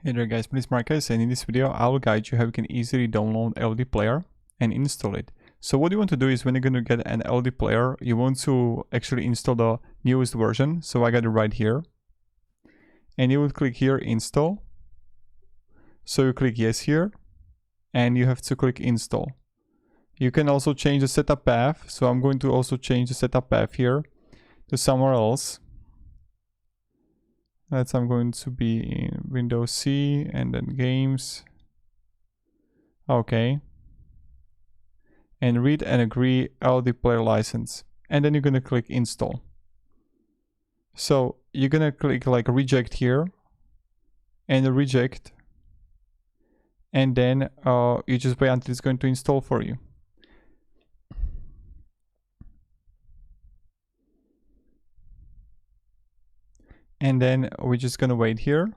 Hey there guys, my name is Marcus, and in this video I will guide you how you can easily download LD player and install it. So what you want to do is when you're going to get an LD player, you want to actually install the newest version. So I got it right here. And you would click here, install. So you click yes here, and you have to click install. You can also change the setup path. So I'm going to also change the setup path here to somewhere else. I'm going to be in Windows C and then games. Okay. And read and agree LD player license. And then you're going to click install. So you're going to click like reject here and reject. And then you just wait until it's going to install for you. And then we're just going to wait here.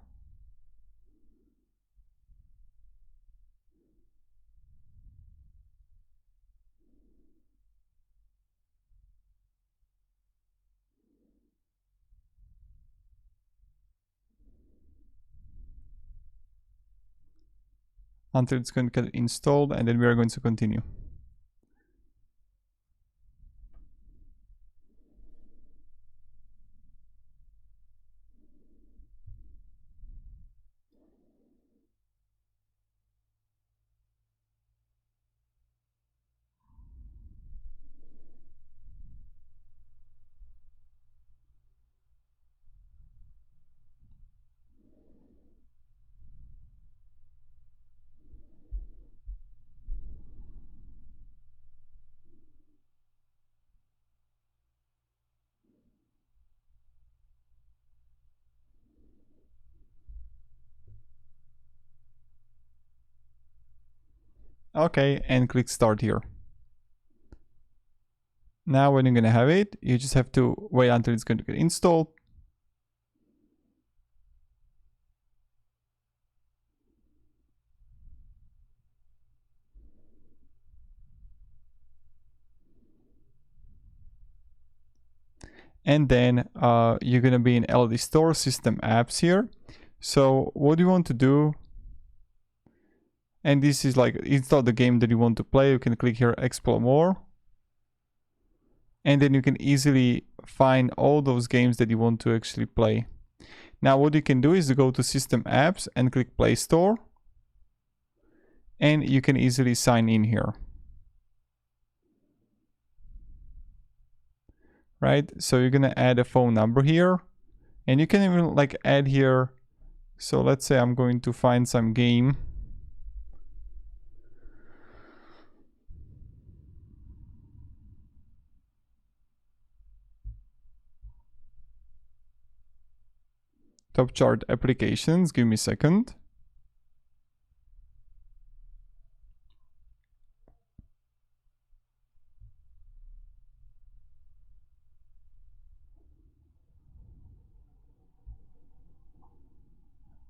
Until it's going to get installed, and then we are going to continue. Okay, and click start here. Now when you're going to have it, you just have to wait until it's going to get installed. And then you're going to be in LD Store System Apps here. So what you want to do, and this is like install the game that you want to play. You can click here, explore more. And then you can easily find all those games that you want to actually play. Now what you can do is go to System Apps and click Play Store. And you can easily sign in here. Right? So you're gonna add a phone number here. And you can even like add here. So let's say I'm going to find some game. Top chart applications, give me a second.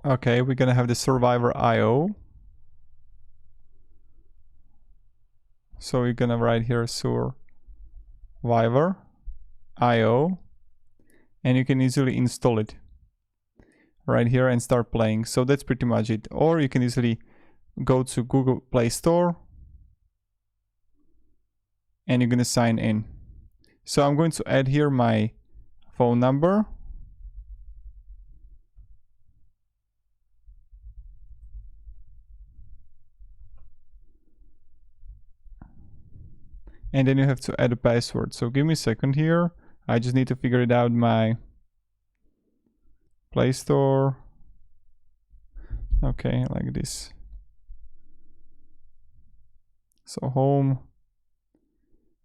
Okay, we're gonna have the Survivor IO. So we're gonna write here Survivor IO, and you can easily install it right here and start playing. So that's pretty much it. Or you can easily go to Google Play Store and you're gonna sign in. So I'm going to add here my phone number. And then you have to add a password. So give me a second here. I just need to figure it out, my Play Store. Okay, like this. So home.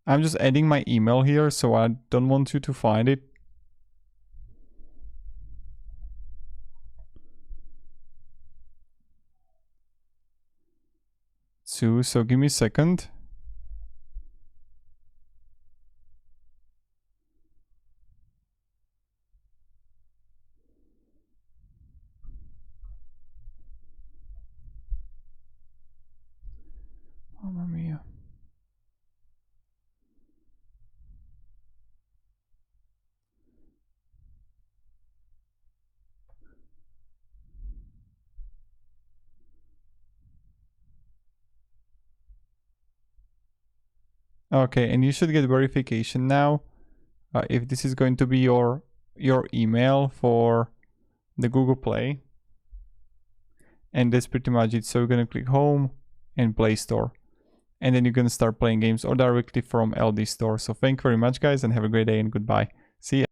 I'm just adding my email here, so I don't want you to find it. So give me a second. Mamma mia. Okay, and you should get verification now. If this is going to be your email for the Google Play. And that's pretty much it. So we're gonna click home and Play Store. And then you're gonna start playing games or directly from LD Store. So thank you very much guys and have a great day and goodbye. See ya.